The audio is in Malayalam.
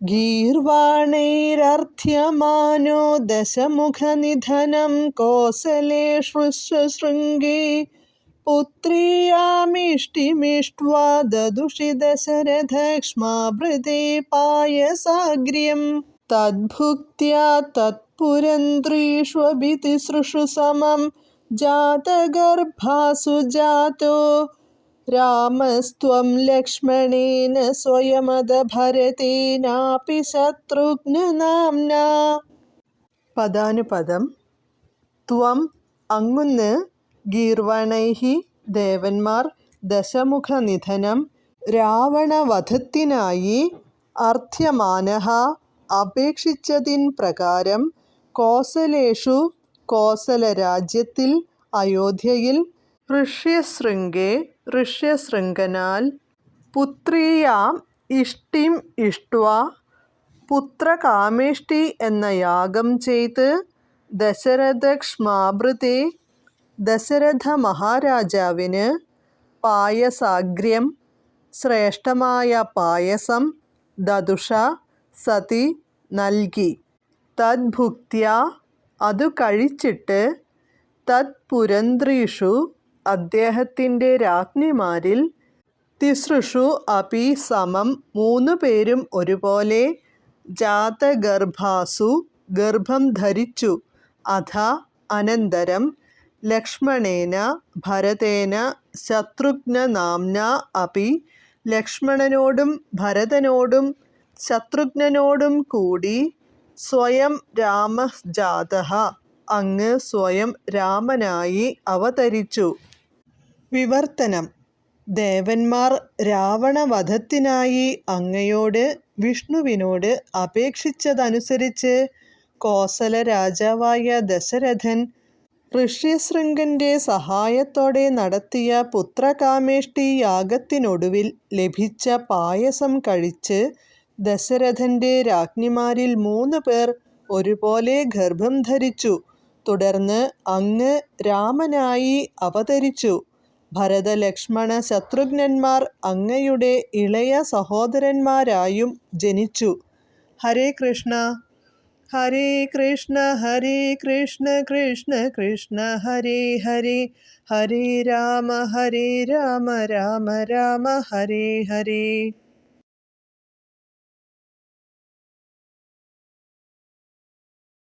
ഗീർവാണൈരർത്ഥ്യമാനോ ദശമുഖനിധനം കോസലേ ശൃംഗേ പുത്രിയാമിഷ്ടിമിഷ്ട്വാ ദദുഷി ദശരഥക്ഷ്മാഭൃതേ പായസാഗ്ര്യം തദ്ഭുക്ത്യാ തത്പുരന്ദ്രീഷ്വപി തിസൃഷു സമം ജാതഗർഭാസു ജാതോ രാമസ്ത്വം ലക്ഷ്മണേന സ്വയമദ ഭരതേനാപി ശത്രുഘ്നനാംനാ. പദാനുപദം. ത്വം അങ്ങുന്ന്, ഗീർവാണൈഹി ദേവന്മാർ, ദശമുഖനിധനം രാവണവധത്തിനായി, അർത്ഥ്യമാനഃ അപേക്ഷിച്ചതിൻ പ്രകാരം, കോസലേഷു കോസലരാജ്യത്തിൽ, അയോധ്യയിൽ, ഋഷ്യശൃംഗേ ഋഷ്യശൃംഗനാൽ, പുത്രിയാം ഇഷ്ടിം ഇഷ്ട്വാ പുത്രകാമേഷ്ടി എന്ന യാഗം ചെയ്ത്, ദശരഥക്ഷ്മാഭൃതേ ദശരഥ മഹാരാജാവിന്, പായസാഗ്ര്യം ശ്രേഷ്ഠമായ പായസം, ദദുഷ സതി നൽകി, തദ്ഭുക്ത്യാ അതു കഴിച്ചിട്ട്, തത്പുരന്ദ്രീഷു അദ്ദേഹത്തിൻ്റെ രാജ്ഞിമാരിൽ, തിസൃഷു അപി സമം മൂന്നുപേരും ഒരുപോലെ, ജാതഗർഭാസു ഗർഭം ധരിച്ചു, അഥ അനന്തരം, ലക്ഷ്മണേന ഭരതേന ശത്രുഘ്നനാംനാ അപി ലക്ഷ്മണനോടും ഭരതനോടും ശത്രുഘ്നനോടും കൂടി, സ്വയം രാമഃ ജാതഃ അങ്ങ് സ്വയം രാമനായി അവതരിച്ചു. വിവർത്തനം. ദേവന്മാർ രാവണവധത്തിനായി അങ്ങയോട് വിഷ്ണുവിനോട് അപേക്ഷിച്ചതനുസരിച്ച് കോസല രാജാവായ ദശരഥൻ ഋഷ്യശൃംഗന്റെ സഹായത്തോടെ നടത്തിയ പുത്രകാമേഷ്ടി യാഗത്തിനൊടുവിൽ ലഭിച്ച പായസം കഴിച്ച്, ദശരഥന്റെ രാജ്ഞിമാരിൽ 3 പേർ ഒരുപോലെ ഗർഭം ധരിച്ചു. തുടർന്ന് അങ്ങ് രാമനായി അവതരിച്ചു. ഭരതലക്ഷ്മണ ശത്രുഘ്നന്മാർ അങ്ങയുടെ ഇളയ സഹോദരന്മാരായും ജനിച്ചു. ഹരേ കൃഷ്ണ ഹരേ കൃഷ്ണ ഹരേ കൃഷ്ണ കൃഷ്ണ കൃഷ്ണ ഹരേ ഹരേ, ഹരേ രാമ രാമ രാമ ഹരേ ഹരേ.